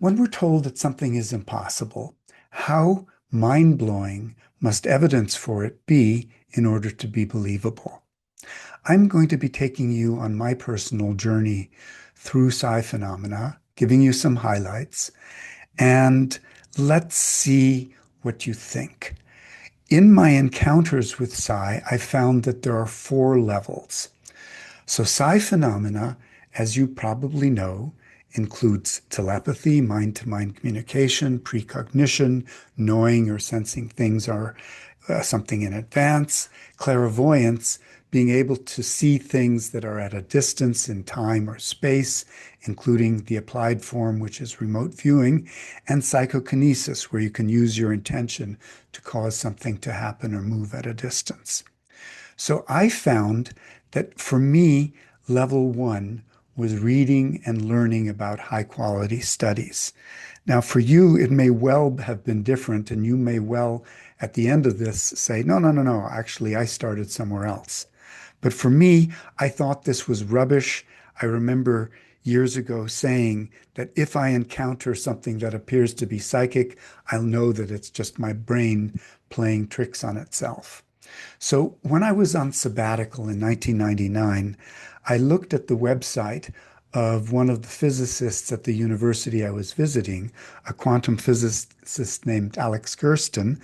When we're told that something is impossible, how mind-blowing must evidence for it be in order to be believable? I'm going to be taking you on my personal journey through psi phenomena, giving you some highlights, and let's see what you think. In my encounters with psi, I found that there are four levels. So psi phenomena, as you probably know, includes telepathy, mind-to-mind communication, precognition, knowing or sensing things are something in advance, clairvoyance, being able to see things that are at a distance in time or space, including the applied form, which is remote viewing, and psychokinesis, where you can use your intention to cause something to happen or move at a distance. So I found that for me, level one was reading and learning about high quality studies. Now, for you, it may well have been different, and you may well, at the end of this, say, no, no, no, no, actually, I started somewhere else. But for me, I thought this was rubbish. I remember years ago saying that if I encounter something that appears to be psychic, I'll know that it's just my brain playing tricks on itself. So when I was on sabbatical in 1999, I looked at the website of one of the physicists at the university I was visiting, a quantum physicist named Alex Gersten,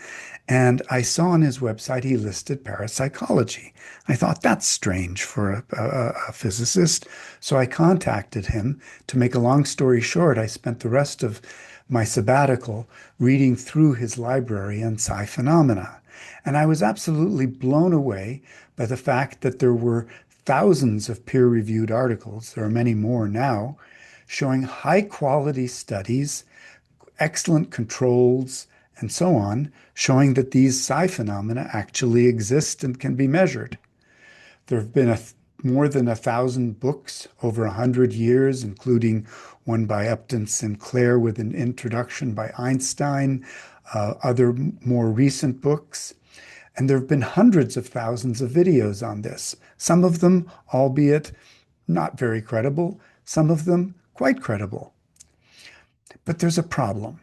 and I saw on his website he listed parapsychology. I thought that's strange for a physicist, so I contacted him. To make a long story short, I spent the rest of my sabbatical reading through his library on psi phenomena. And I was absolutely blown away by the fact that there were thousands of peer-reviewed articles, there are many more now, showing high-quality studies, excellent controls, and so on, showing that these psi phenomena actually exist and can be measured. There have been more than 1,000 books over 100 years, including one by Upton Sinclair with an introduction by Einstein, other more recent books. And there have been hundreds of thousands of videos on this, some of them, albeit not very credible, some of them quite credible. But there's a problem.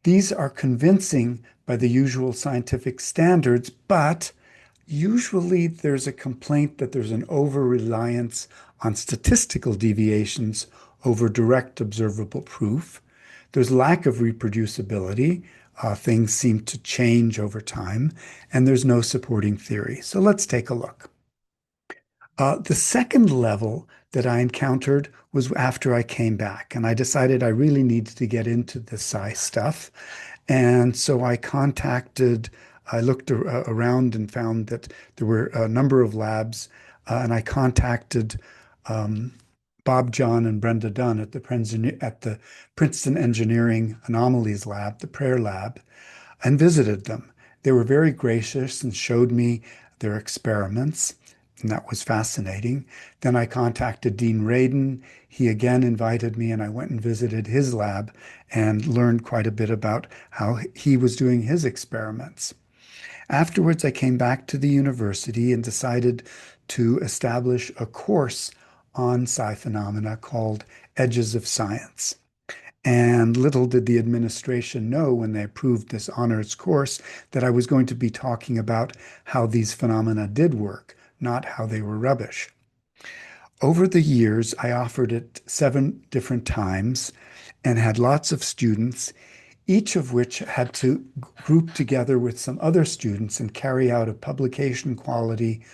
These are convincing by the usual scientific standards, but usually there's a complaint that there's an over-reliance on statistical deviations over direct observable proof. There's lack of reproducibility. Things seem to change over time, and there's no supporting theory. So let's take a look. The second level that I encountered was after I came back, and I decided I really needed to get into the psi stuff. And so I looked around and found that there were a number of labs, and I contacted Bob, John, and Brenda Dunn at the Princeton Engineering Anomalies Lab, the prayer lab, and visited them. They were very gracious and showed me their experiments, and that was fascinating. Then I contacted Dean Radin. He again invited me, and I went and visited his lab and learned quite a bit about how he was doing his experiments. Afterwards, I came back to the university and decided to establish a course on psi phenomena called Edges of Science. And little did the administration know when they approved this honors course that I was going to be talking about how these phenomena did work, not how they were rubbish. Over the years, I offered it 7 different times and had lots of students, each of which had to group together with some other students and carry out a publication quality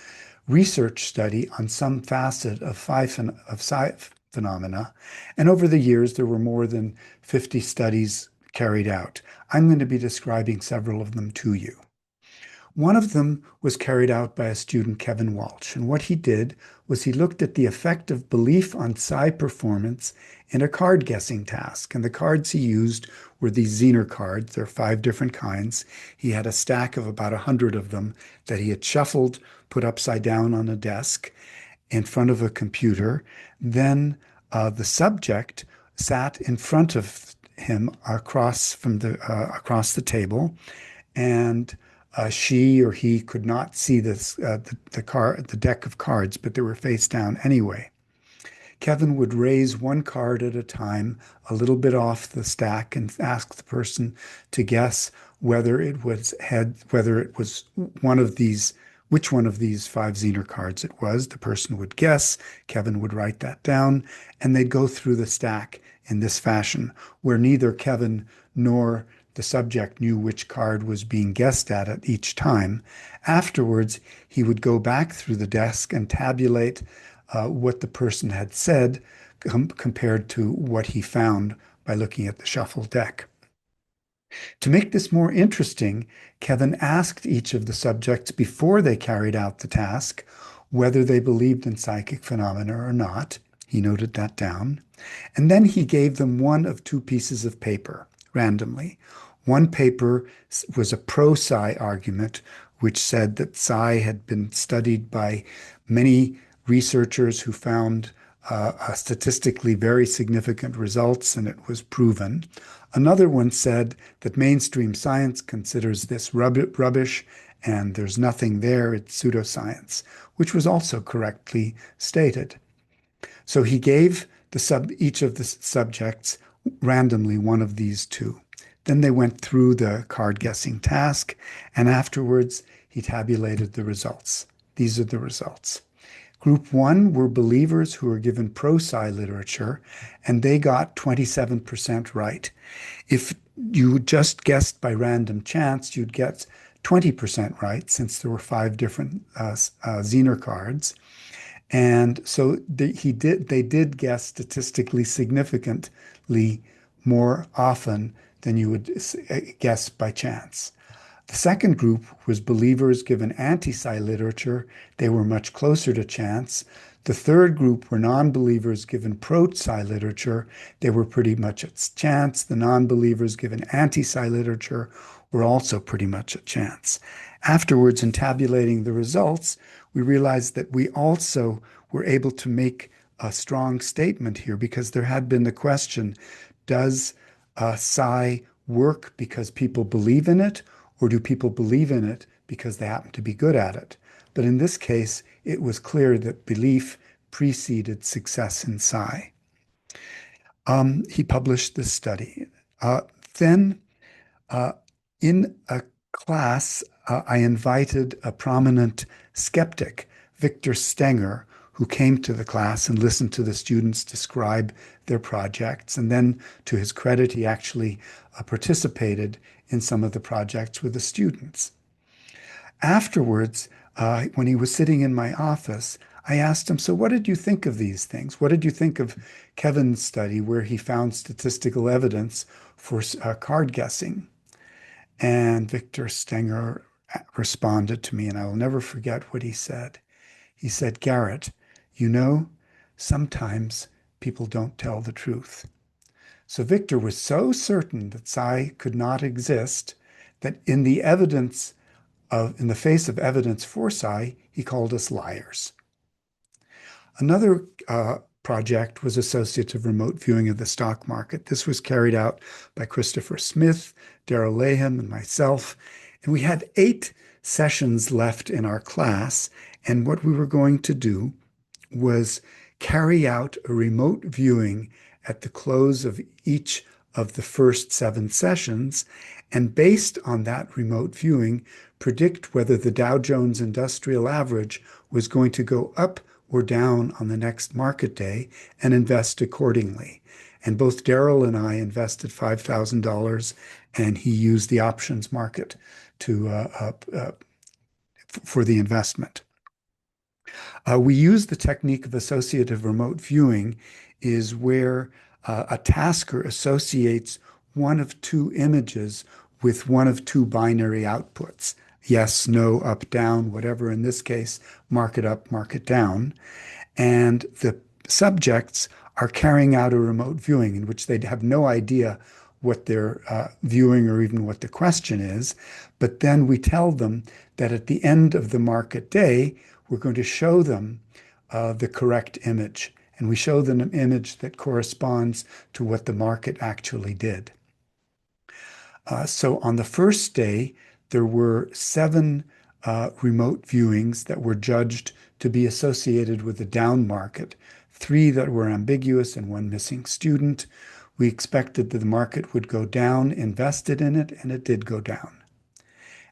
research study on some facet of psi phenomena. And over the years, there were more than 50 studies carried out. I'm going to be describing several of them to you. One of them was carried out by a student, Kevin Walsh. And what he did was he looked at the effect of belief on psi performance in a card guessing task. And the cards he used were these Zener cards. There are 5 different kinds. He had a stack of about 100 of them that he had shuffled, put upside down on a desk in front of a computer. Then the subject sat in front of him across the table, and she or he could not see the deck of cards, but they were face down anyway. Kevin would raise one card at a time, a little bit off the stack, and ask the person to guess whether it was one of these, which one of these five Zener cards it was. The person would guess, Kevin would write that down, and they'd go through the stack in this fashion, where neither Kevin nor the subject knew which card was being guessed at each time. Afterwards, he would go back through the desk and tabulate what the person had said compared to what he found by looking at the shuffled deck. To make this more interesting, Kevin asked each of the subjects before they carried out the task whether they believed in psychic phenomena or not. He noted that down. And then he gave them one of two pieces of paper randomly. One paper was a pro-psi argument, which said that psi had been studied by many researchers who found statistically very significant results, and it was proven. Another one said that mainstream science considers this rubbish and there's nothing there, it's pseudoscience, which was also correctly stated. So he gave each of the subjects randomly one of these two. Then they went through the card guessing task, and afterwards he tabulated the results. These are the results. Group one were believers who were given pro-psi literature, and they got 27% right. If you just guessed by random chance, you'd get 20% right, since there were five different Zener cards. And so they did guess statistically significantly more often than you would guess by chance. The second group was believers given anti-psi literature. They were much closer to chance. The third group were non-believers given pro-psi literature. They were pretty much at chance. The non-believers given anti-psi literature were also pretty much at chance. Afterwards, in tabulating the results, we realized that we also were able to make a strong statement here, because there had been the question, does psi work because people believe in it, or do people believe in it because they happen to be good at it? But in this case, it was clear that belief preceded success in psi. He published this study. Then, in a class, I invited a prominent skeptic, Victor Stenger, who came to the class and listened to the students describe their projects. And then, to his credit, he actually participated in some of the projects with the students. Afterwards, when he was sitting in my office, I asked him, so what did you think of these things? What did you think of Kevin's study where he found statistical evidence for card guessing? And Victor Stenger responded to me, and I will never forget what he said. He said, Garret, you know, sometimes people don't tell the truth. So Victor was so certain that psi could not exist that in the face of evidence for psi, he called us liars. Another project was associative remote viewing of the stock market. This was carried out by Christopher Smith, Daryl Laham, and myself. And we had 8 sessions left in our class. And what we were going to do was carry out a remote viewing at the close of each of the first 7 sessions. And based on that remote viewing, predict whether the Dow Jones Industrial Average was going to go up or down on the next market day, and invest accordingly. And both Daryl and I invested $5,000, and he used the options market for the investment. We use the technique of associative remote viewing, is where a tasker associates one of 2 images with one of 2 binary outputs. Yes, no, up, down, whatever. In this case, market up, market down. And the subjects are carrying out a remote viewing in which they have no idea what they're viewing or even what the question is. But then we tell them that at the end of the market day, we're going to show them the correct image. And we show them an image that corresponds to what the market actually did. So on the first day, there were 7 remote viewings that were judged to be associated with the down market. three that were ambiguous, and one missing student. We expected that the market would go down, invested in it, and it did go down.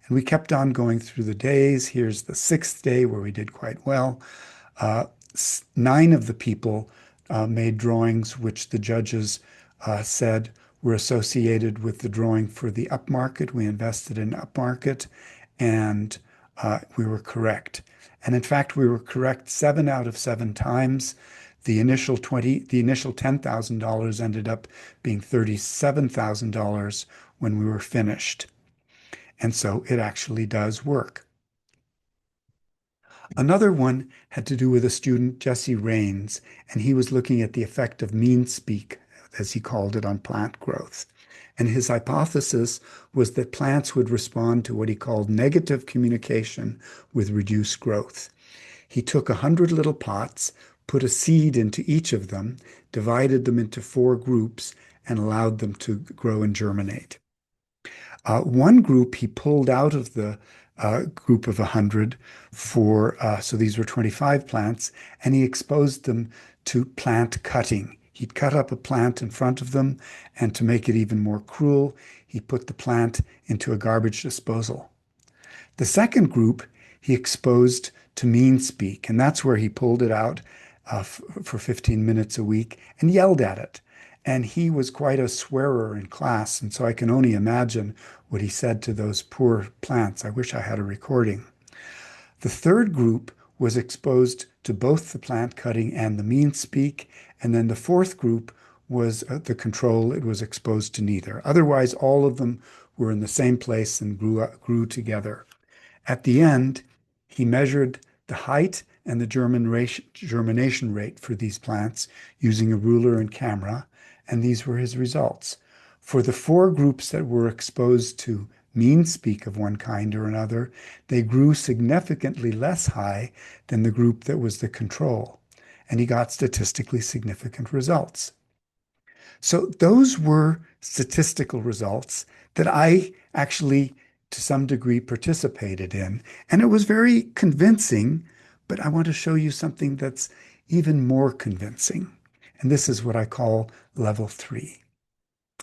And we kept on going through the days. Here's the sixth day where we did quite well. Uh, Nine of the people made drawings which the judges said were associated with the drawing for the upmarket. We invested in upmarket, and we were correct. And in fact, we were correct 7 out of 7 times. The initial $10,000 ended up being $37,000 when we were finished. And so it actually does work. Another one had to do with a student, Jesse Rains, and he was looking at the effect of mean speak, as he called it, on plant growth. And his hypothesis was that plants would respond to what he called negative communication with reduced growth. He took 100 little pots, put a seed into each of them, divided them into 4 groups, and allowed them to grow and germinate. One group he pulled out of the group of 100 so these were 25 plants, and he exposed them to plant cutting. He'd cut up a plant in front of them, and to make it even more cruel, he put the plant into a garbage disposal. The second group he exposed to mean speak, and that's where he pulled it out for 15 minutes a week and yelled at it. And he was quite a swearer in class, and so I can only imagine what he said to those poor plants. I wish I had a recording. The third group was exposed to both the plant cutting and the mean speak, and then the fourth group was the control. It was exposed to neither. Otherwise, all of them were in the same place and grew together. At the end, he measured the height and the germination rate for these plants using a ruler and camera, and these were his results. For the 4 groups that were exposed to mean speak of one kind or another, they grew significantly less high than the group that was the control, and he got statistically significant results. So those were statistical results that I actually, to some degree, participated in, and it was very convincing, but I want to show you something that's even more convincing. And this is what I call level 3.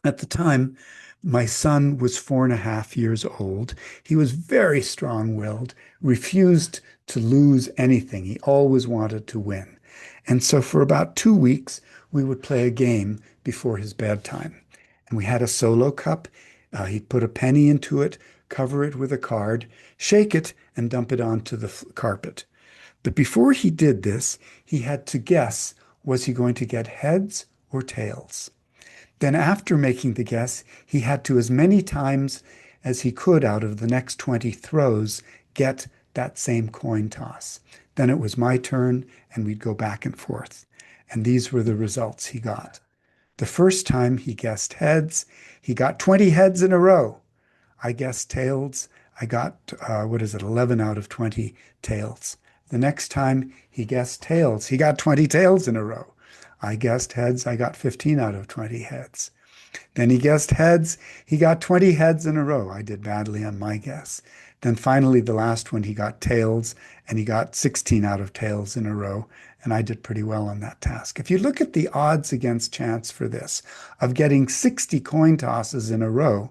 At the time, my son was 4.5 years old. He was very strong-willed, refused to lose anything. He always wanted to win. And so for about 2 weeks, we would play a game before his bedtime. And we had a solo cup. He'd put a penny into it, cover it with a card, shake it, and dump it onto the carpet. But before he did this, he had to guess, was he going to get heads or tails? Then after making the guess, he had to, as many times as he could out of the next 20 throws, get that same coin toss. Then it was my turn, and we'd go back and forth. And these were the results he got. The first time he guessed heads, he got 20 heads in a row. I guessed tails. I got, 11 out of 20 tails. The next time he guessed tails, he got 20 tails in a row. I guessed heads, I got 15 out of 20 heads. Then he guessed heads, he got 20 heads in a row. I did badly on my guess. Then finally, the last one, he got tails, and he got 16 out of tails in a row, and I did pretty well on that task. If you look at the odds against chance for this, of getting 60 coin tosses in a row,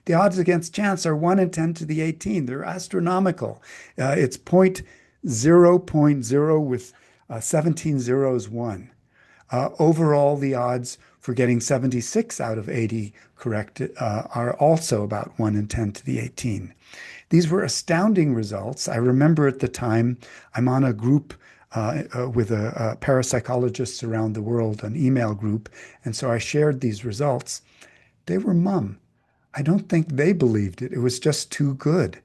the odds against chance are 1 in 10 to the 18. They're astronomical. It's 0.0 with 17 zeros, 1. Overall, the odds for getting 76 out of 80 correct are also about 1 in 10 to the 18. These were astounding results. I remember at the time, I'm on a group with parapsychologists around the world, an email group, and so I shared these results. They were mum. I don't think they believed it. It was just too good.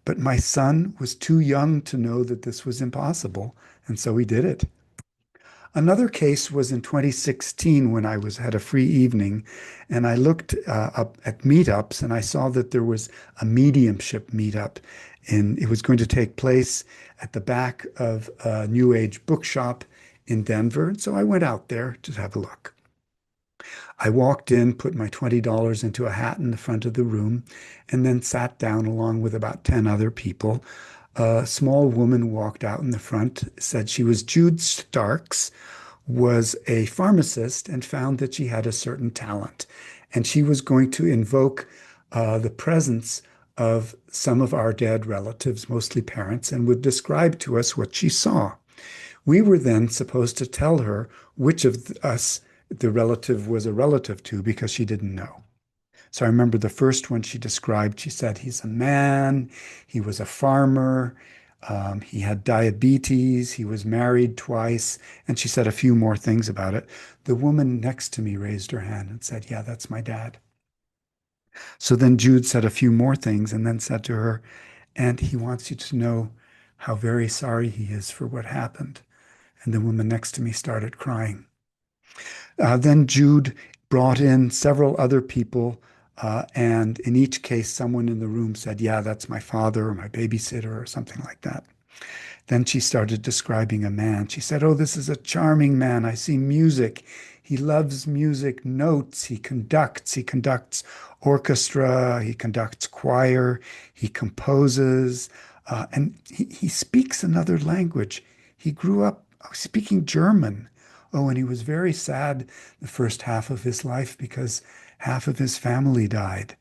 But my son was too young to know that this was impossible, and so he did it. Another case was in 2016 when I had a free evening, and I looked up at meetups, and I saw that there was a mediumship meetup, and it was going to take place at the back of a New Age bookshop in Denver. And so I went out there to have a look. I walked in, put my $20 into a hat in the front of the room, and then sat down along with about 10 other people. A small woman walked out in the front, said she was Jude Starks, was a pharmacist and found that she had a certain talent. And she was going to invoke the presence of some of our dead relatives, mostly parents, and would describe to us what she saw. We were then supposed to tell her which of us the relative was a relative to because she didn't know. So I remember the first one she described, she said, he's a man, he was a farmer, he had diabetes, he was married twice, and she said a few more things about it. The woman next to me raised her hand and said, yeah, that's my dad. So then Jude said a few more things and then said to her, and he wants you to know how very sorry he is for what happened. And the woman next to me started crying. Then Jude brought in several other people, and in each case, someone in the room said, yeah, that's my father or my babysitter or something like that. Then she started describing a man. She said, oh, this is a charming man. I see music. He loves music, notes. He conducts orchestra, he conducts choir, he composes, and he speaks another language. He grew up speaking German. Oh, and he was very sad the first half of his life because half of his family died.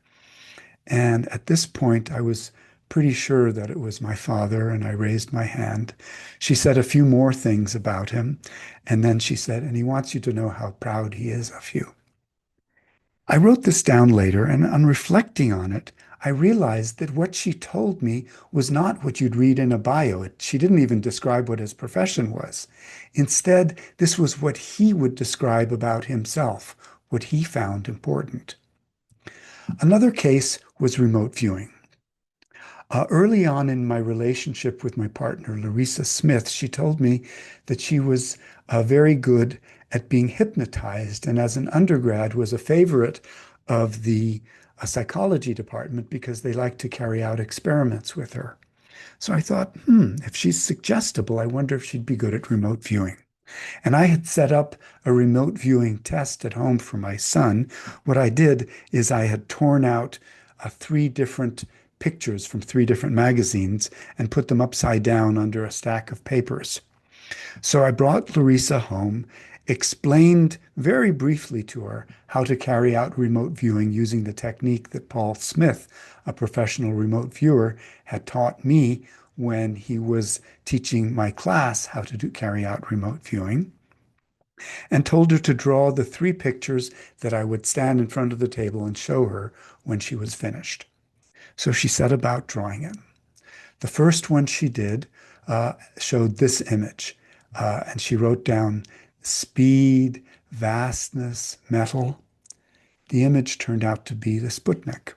And at this point, I was pretty sure that it was my father, and I raised my hand. She said a few more things about him, and then she said, and he wants you to know how proud he is of you. I wrote this down later, and on reflecting on it, I realized that what she told me was not what you'd read in a bio. She didn't even describe what his profession was. Instead, this was what he would describe about himself, what he found important. Another case was remote viewing. Early on in my relationship with my partner, Larissa Smith, she told me that she was very good at being hypnotized, and as an undergrad was a favorite of the psychology department because they liked to carry out experiments with her. So I thought, if she's suggestible, I wonder if she'd be good at remote viewing. And I had set up a remote viewing test at home for my son. What I did is I had torn out three different pictures from three different magazines and put them upside down under a stack of papers. So I brought Larissa home, explained very briefly to her how to carry out remote viewing using the technique that Paul Smith, a professional remote viewer, had taught me when he was teaching my class how to carry out remote viewing, and told her to draw the three pictures that I would stand in front of the table and show her when she was finished. So she set about drawing it. The first one she did showed this image, and she wrote down speed, vastness, metal. The image turned out to be the Sputnik.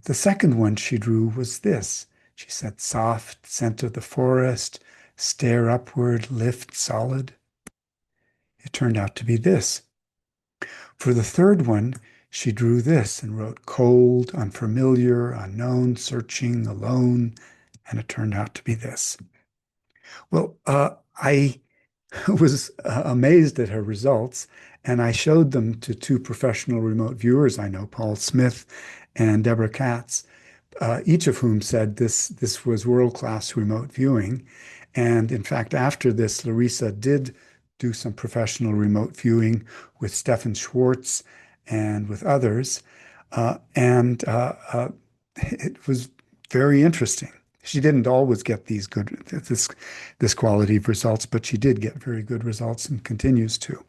The second one she drew was this. She said, soft, scent of the forest, stare upward, lift, solid. It turned out to be this. For the third one, she drew this and wrote cold, unfamiliar, unknown, searching, alone, and it turned out to be this. Well, I was amazed at her results, and I showed them to two professional remote viewers I know, Paul Smith and Deborah Katz, each of whom said this was world-class remote viewing. And in fact, after this, Larissa did do some professional remote viewing with Stefan Schwartz and with others. And it was very interesting. She didn't always get this quality of results, but she did get very good results and continues to.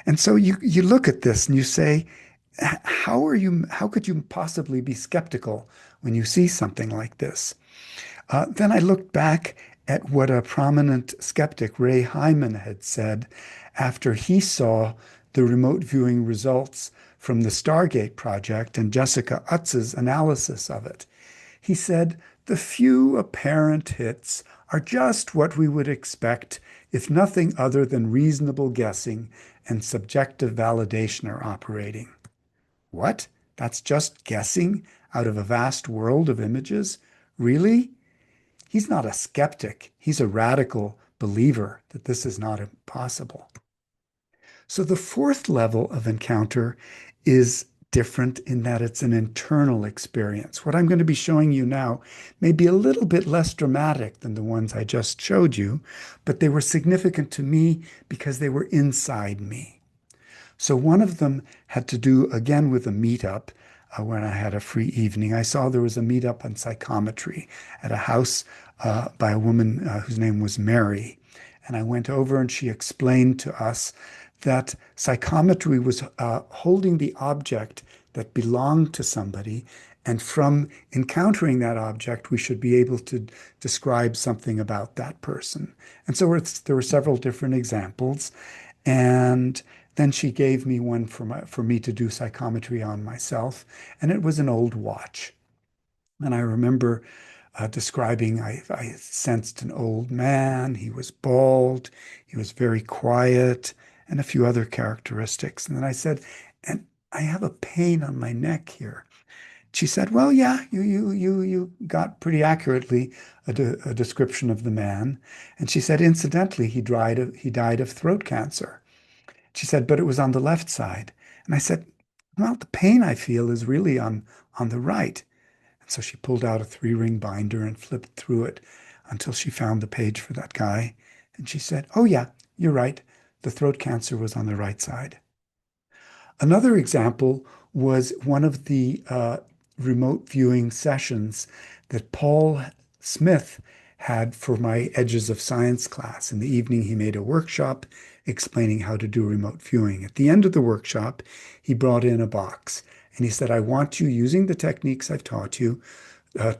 And so you look at this and you say, how could you possibly be skeptical when you see something like this? Then I looked back at what a prominent skeptic, Ray Hyman, had said after he saw the remote viewing results from the Stargate project and Jessica Utz's analysis of it. He said, the few apparent hits are just what we would expect if nothing other than reasonable guessing and subjective validation are operating. What? That's just guessing out of a vast world of images? Really? He's not a skeptic. He's a radical believer that this is not impossible. So the fourth level of encounter is different in that it's an internal experience. What I'm going to be showing you now may be a little bit less dramatic than the ones I just showed you, but they were significant to me because they were inside me. So one of them had to do again with a meetup when I had a free evening. I saw there was a meetup on psychometry at a house by a woman whose name was Mary. And I went over and she explained to us that psychometry was holding the object that belonged to somebody. And from encountering that object, we should be able to describe something about that person. And so there were several different examples. And then she gave me one for me to do psychometry on myself. And it was an old watch. And I remember describing, I sensed an old man. He was bald. He was very quiet and a few other characteristics. And then I said, and I have a pain on my neck here. She said, well, yeah, you got pretty accurately a description of the man. And she said, incidentally, he died of throat cancer. She said, but it was on the left side. And I said, well, the pain I feel is really on the right. And so she pulled out a 3-ring binder and flipped through it until she found the page for that guy. And she said, oh, yeah, you're right. The throat cancer was on the right side. Another example was one of the remote viewing sessions that Paul Smith had for my Edges of Science class. In the evening, he made a workshop explaining how to do remote viewing. At the end of the workshop, he brought in a box and he said, I want you using the techniques I've taught you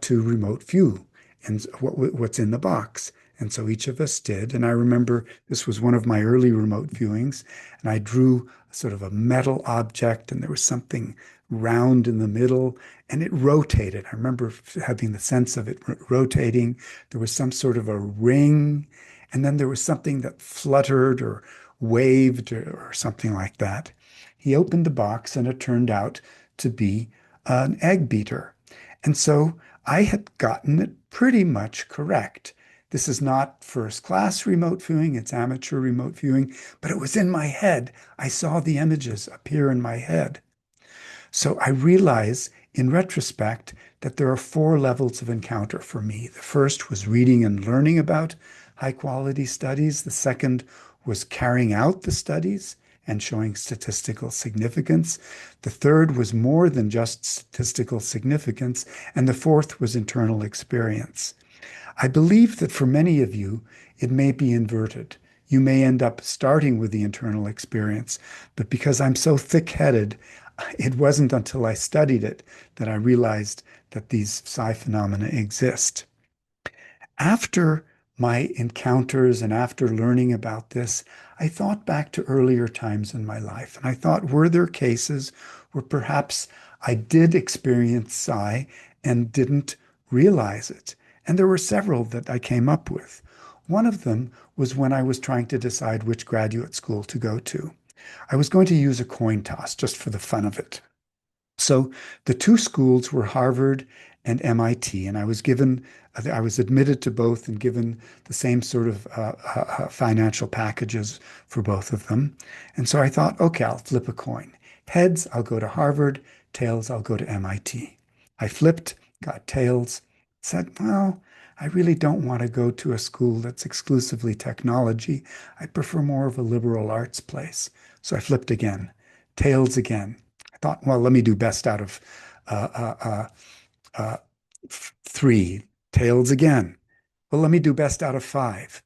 to remote view and what's in the box. And so each of us did. And I remember this was one of my early remote viewings. And I drew sort of a metal object and there was something round in the middle and it rotated. I remember having the sense of it rotating. There was some sort of a ring. And then there was something that fluttered or waved or something like that. He opened the box and it turned out to be an egg beater. And so I had gotten it pretty much correct. This is not first class remote viewing, it's amateur remote viewing, but it was in my head. I saw the images appear in my head. So I realize in retrospect that there are 4 levels of encounter for me. The first was reading and learning about high quality studies. The second was carrying out the studies and showing statistical significance. The third was more than just statistical significance. And the fourth was internal experience. I believe that for many of you, it may be inverted. You may end up starting with the internal experience, but because I'm so thick-headed, it wasn't until I studied it that I realized that these psi phenomena exist. After my encounters and after learning about this, I thought back to earlier times in my life, and I thought, were there cases where perhaps I did experience psi and didn't realize it? And there were several that I came up with. One of them was when I was trying to decide which graduate school to go to. I was going to use a coin toss just for the fun of it. So the 2 schools were Harvard and MIT, and I was admitted to both and given the same sort of financial packages for both of them. And so I thought, okay, I'll flip a coin. Heads, I'll go to Harvard. Tails, I'll go to MIT. I flipped, got tails, said, well, I really don't want to go to a school that's exclusively technology. I prefer more of a liberal arts place. So I flipped again, tails again. I thought, well, let me do best out of uh, uh, uh, 3, tails again. Well, let me do best out of 5.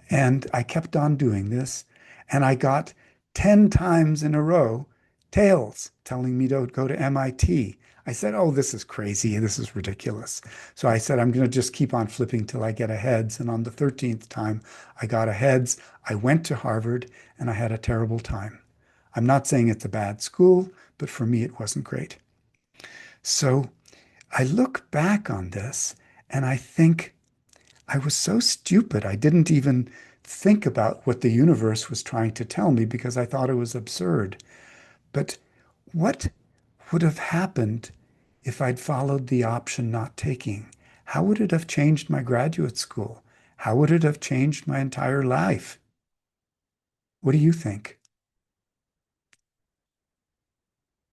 And I kept on doing this, and I got 10 times in a row tails telling me to go to MIT. I said, oh, this is crazy. This is ridiculous. So I said, I'm going to just keep on flipping till I get a heads. And on the 13th time, I got a heads. I went to Harvard and I had a terrible time. I'm not saying it's a bad school, but for me, it wasn't great. So I look back on this and I think I was so stupid. I didn't even think about what the universe was trying to tell me because I thought it was absurd. But what would have happened if I'd followed the option not taking? How would it have changed my graduate school? How would it have changed my entire life? What do you think?